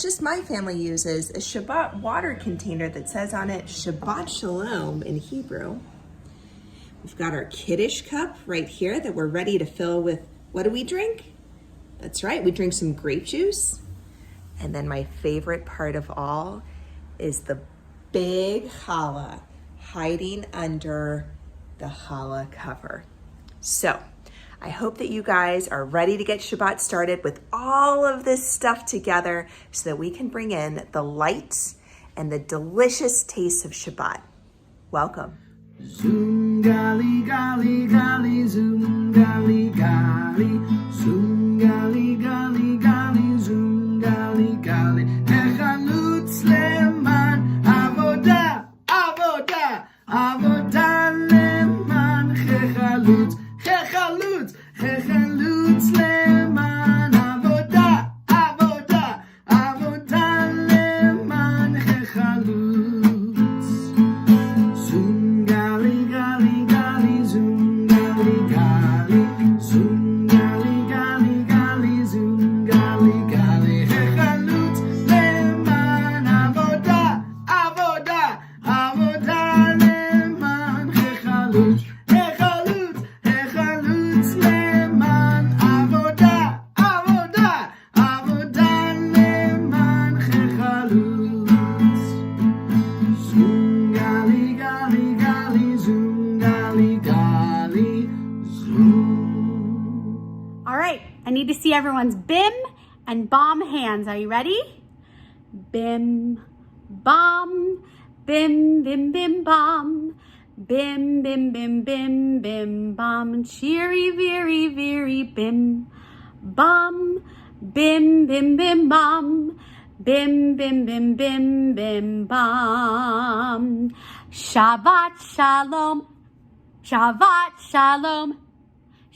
just my family uses a Shabbat water container that says on it Shabbat Shalom in Hebrew. We've got our Kiddush cup right here that we're ready to fill with, what do we drink? That's right, we drink some grape juice. And then my favorite part of all is the big challah hiding under the challah cover. So I hope that you guys are ready to get Shabbat started with all of this stuff together so that we can bring in the lights and the delicious taste of Shabbat. Welcome. Zoom gali gali gali zoom gali gali zoom gali gali gali zoom gali gali echalutz leman avoda avoda avoda leman echalutz echalutz echalutz leman avoda avoda avoda leman echalutz. I need to see everyone's Bim and Bam hands. Are you ready? Bim, Bam, Bim, Bim, Bim, Bam. Bim, Bim, Bim, Bim, Bim, Bam. Cheery, veery, veery, Bim, Bam. Bim, Bim, Bim, Bam. Bim, Bim, Bim, Bim, Bim, Bam. Shabbat Shalom. Shabbat Shalom.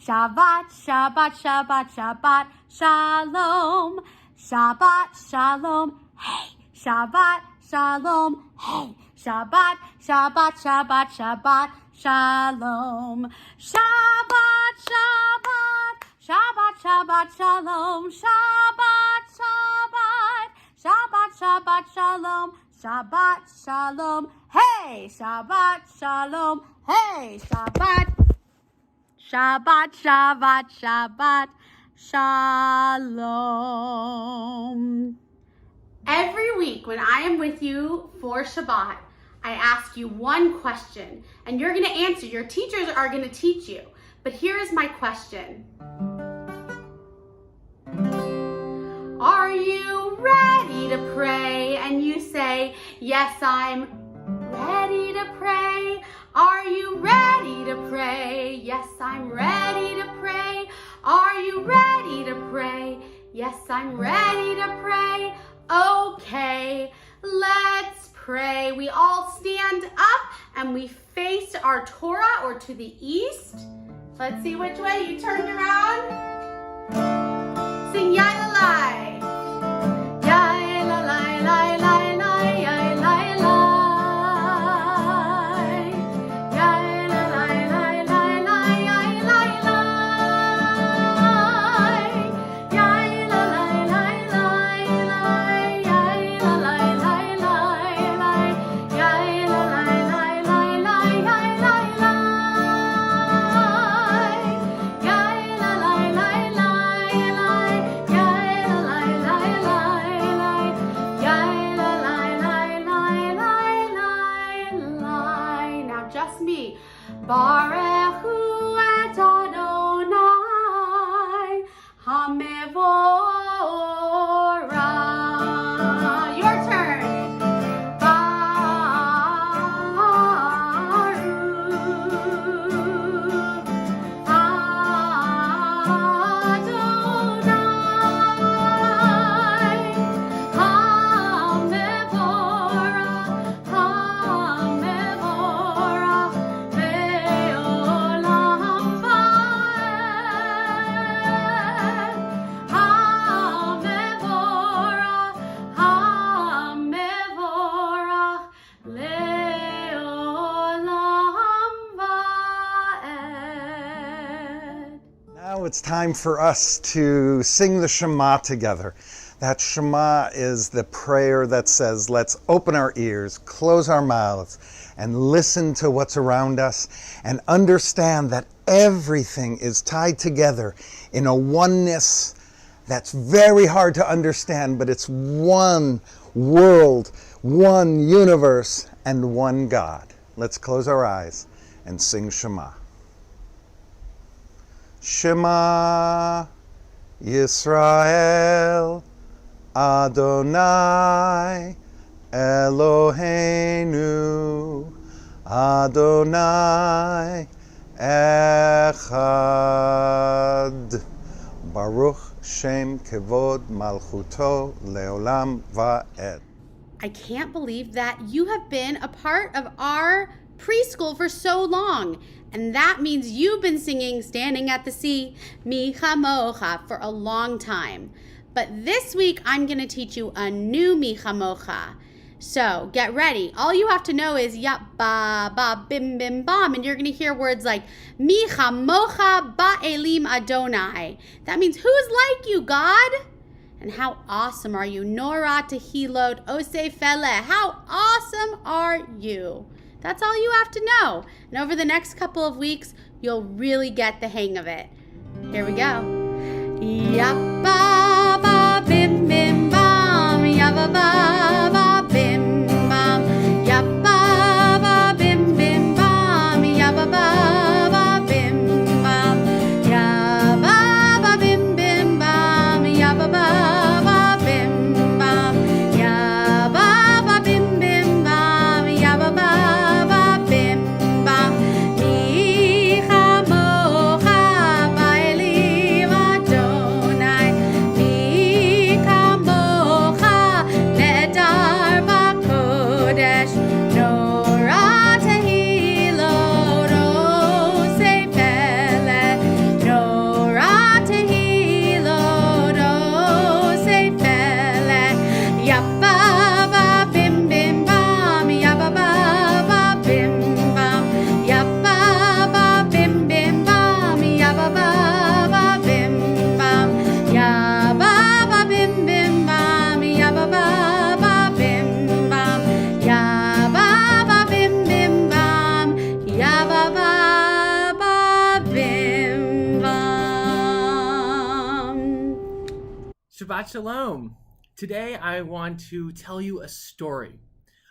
Shabbat, Shabbat, Shabbat, Shabbat, Shalom. Shabbat, Shalom, hey. Shabbat, Shalom, hey. Shabbat, Shabbat, Shabbat, Shabbat, Shalom. Shabbat, Shabbat, Shabbat, Shabbat, Shalom. Shabbat, Shabbat, Shabbat, Shabbat, Shalom. Shabbat, Shalom, hey. Shabbat, Shalom, hey. Shabbat. Shabbat, Shabbat, Shabbat, Shalom. Every week when I am with you for Shabbat, I ask you one question, and you're going to answer. Your teachers are going to teach you. But here is my question. Are you ready to pray? And you say, yes, I'm ready to pray. Are you ready to pray? Yes, I'm ready to pray. Are you ready to pray? Yes, I'm ready to pray. Okay, let's pray. We all stand up and we face our Torah or to the east. Let's see which way you turned around. Sing Yai-la-lai. Baruch Hu et Adonai HaMevorah. Your turn. Baruch Adonai HaMevorah. Now it's time for us to sing the Shema together. That Shema is the prayer that says, let's open our ears, close our mouths, and listen to what's around us, and understand that everything is tied together in a oneness that's very hard to understand, but it's one world, one universe, and one God. Let's close our eyes and sing Shema. Shema Yisrael Adonai Eloheinu Adonai Echad Baruch Shem Kevod Malchuto Leolam Va'ed. I can't believe that you have been a part of our preschool for so long. And that means you've been singing Standing at the Sea, Mi Chamocha, for a long time. But this week, I'm going to teach you a new Mi Chamocha. So get ready. All you have to know is Yap Ba Ba Bim Bim Bam, and you're going to hear words like Mi Chamocha Ba'elim Adonai. That means, who is like you, God? And how awesome are you? Nora Tehilot Ose Fele. How awesome are you? That's all you have to know. And over the next couple of weeks, you'll really get the hang of it. Here we go. Yappa ba bim bim bam, yappa ba ba bim bam, yappa ba bim bim bam, yappa ba ba bim bam, yappa ba bim bim bam, yappa ba ba bim bam, yappa ba bim bim bam, yappa ba. Shabbat Shalom. Today I want to tell you a story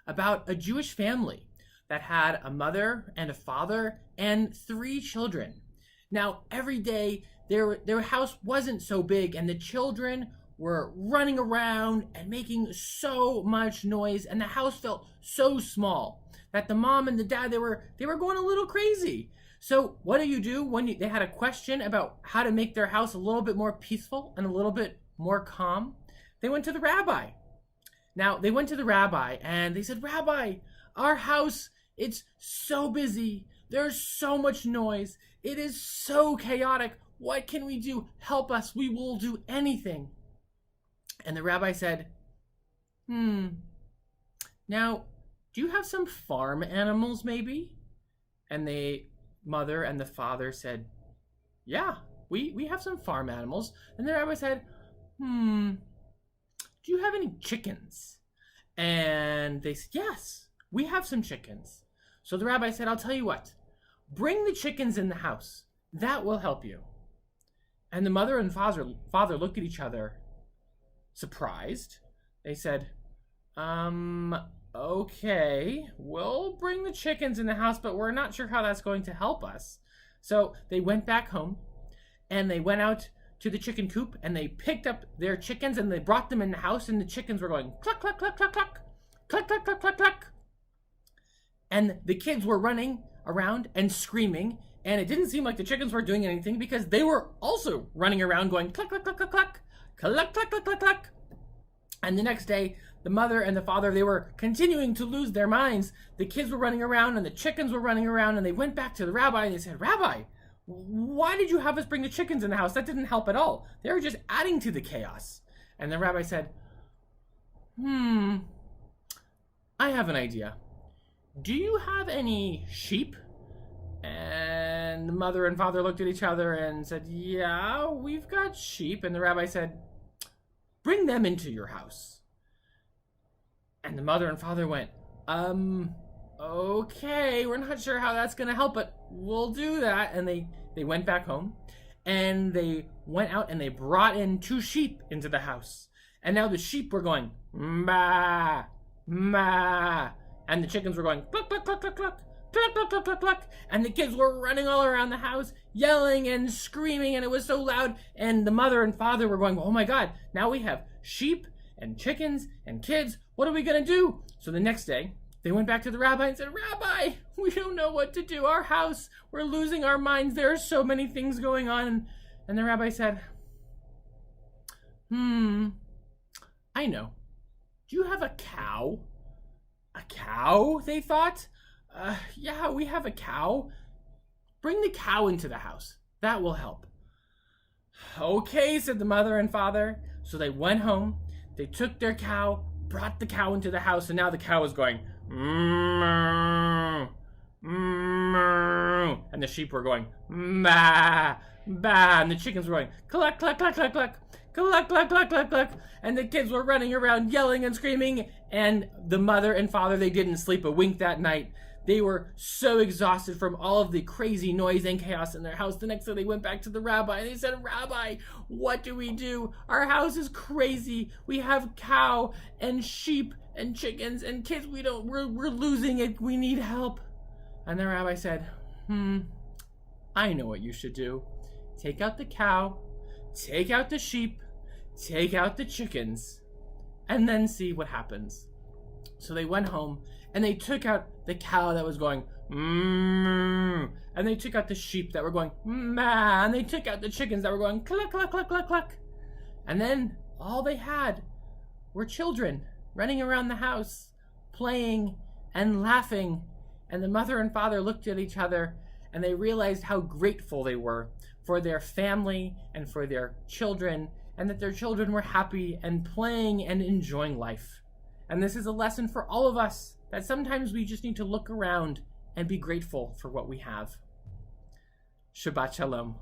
about a Jewish family that had a mother and a father and 3 children. Now, every day their house wasn't so big, and the children were running around and making so much noise, and the house felt so small that the mom and the dad, they were going a little crazy. So what do when they had a question about how to make their house a little bit more peaceful and a little bit more calm? They went to the rabbi. Now, they went to the rabbi and they said, "Rabbi, our house, it's so busy. There's so much noise. It is so chaotic. What can we do? Help us. We will do anything." And the rabbi said, now, do you have some farm animals maybe? And the mother and the father said, "Yeah, we have some farm animals." And the rabbi said, "Do you have any chickens?" And they said, "Yes, we have some chickens." So the rabbi said, "I'll tell you what, bring the chickens in the house. That will help you." And the mother and father looked at each other, surprised. They said, "Okay, we'll bring the chickens in the house, but we're not sure how that's going to help us." So they went back home and they went out to the chicken coop and they picked up their chickens and they brought them in the house, and the chickens were going cluck, cluck, cluck, cluck, cluck, cluck, cluck, cluck, cluck, cluck. And the kids were running around and screaming, and it didn't seem like the chickens were doing anything because they were also running around going cluck, cluck, cluck, cluck, cluck, cluck, cluck, cluck, cluck, cluck. And the next day, the mother and the father, they were continuing to lose their minds. The kids were running around and the chickens were running around, and they went back to the rabbi and they said, "Rabbi, why did you have us bring the chickens in the house? That didn't help at all. They were just adding to the chaos." And the rabbi said, I have an idea. Do you have any sheep?" And the mother and father looked at each other and said, "Yeah, we've got sheep." And the rabbi said, bring them into your house. And the mother and father went, okay, we're not sure how that's going to help, but we'll do that. And they went back home, and they went out and they brought in 2 sheep into the house. And now the sheep were going, ma, ma. And the chickens were going, cluck, cluck, cluck, cluck, cluck, cluck, cluck, cluck, cluck, cluck. And the kids were running all around the house, yelling and screaming, and it was so loud. And the mother and father were going, oh my God, now we have sheep and chickens and kids. What are we going to do? So the next day, they went back to the rabbi and said, Rabbi, we don't know what to do. Our house, we're losing our minds. There are so many things going on. And the rabbi said, I know. Do you have a cow? A cow, they thought. Yeah, we have a cow. Bring the cow into the house. That will help. Okay, said the mother and father. So they went home. They took their cow, brought the cow into the house, and now the cow is going, moo, moo. And the sheep were going, ba, ba. And the chickens were going, cluck, cluck, cluck, cluck, cluck. Cluck, cluck, cluck, cluck, cluck. And the kids were running around yelling and screaming. And the mother and father, they didn't sleep a wink that night. They were so exhausted from all of the crazy noise and chaos in their house. The next day they went back to the rabbi and they said, Rabbi, what do we do? Our house is crazy. We have cow and sheep and chickens and kids. We're losing it. We need help. And the rabbi said, I know what you should do. Take out the cow, take out the sheep, take out the chickens, and then see what happens. So they went home and they took out the cow that was going and they took out the sheep that were going and they took out the chickens that were going cluck, cluck, cluck, cluck, cluck. And then all they had were children running around the house, playing and laughing. And the mother and father looked at each other and they realized how grateful they were for their family and for their children, and that their children were happy and playing and enjoying life. And this is a lesson for all of us, that sometimes we just need to look around and be grateful for what we have. Shabbat Shalom.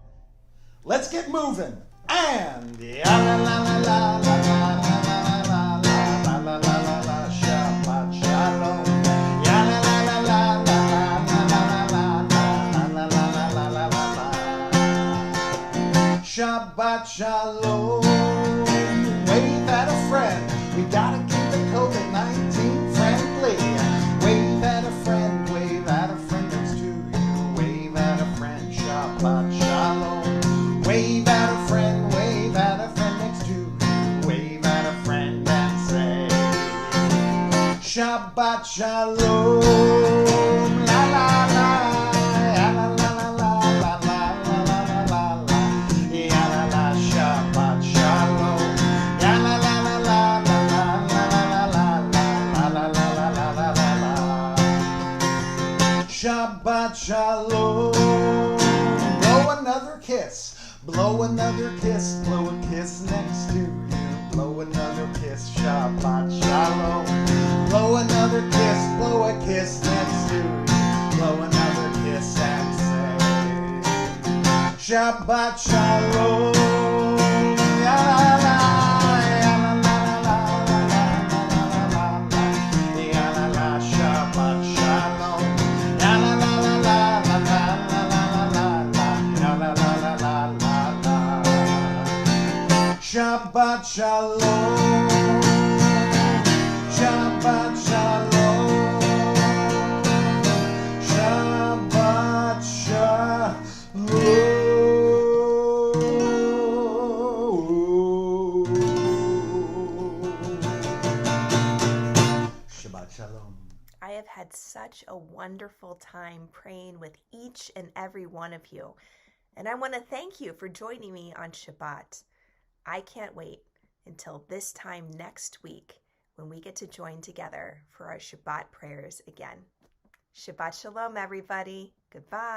Let's get moving. And la la la la la la la la la la la la Shabbat Shalom. La la la la la la la la la la la la. Shabbat Shalom. Wave at a friend. We gotta keep it COVID-19 friendly. Wave at a friend next to you. Wave at a friend. Shabbat Shalom. Wave at a friend next to you. Wave at a friend and say, Shabbat Shalom. La la la. La la la la la la la la la. Ya la la. Shabbat Shalom. Ya la la la la la la la la la la la la. Shabbat Shalom. Blow another kiss. Blow another kiss. Blow a kiss next to you. Blow another kiss. Shabbat Shalom. Blow another kiss. Blow a kiss next to you. Blow another kiss and say, Shabbat Shalom. La la la. La la la la la la la. Ya la la. Shabbat Shalom. La la la la la la la la la la la la. Shabbat Shalom. Shabbat Shalom. Shabbat Shalom. Shabbat Shalom. I have had such a wonderful time praying with each and every one of you. And I want to thank you for joining me on Shabbat. I can't wait until this time next week when we get to join together for our Shabbat prayers again. Shabbat Shalom, everybody. Goodbye.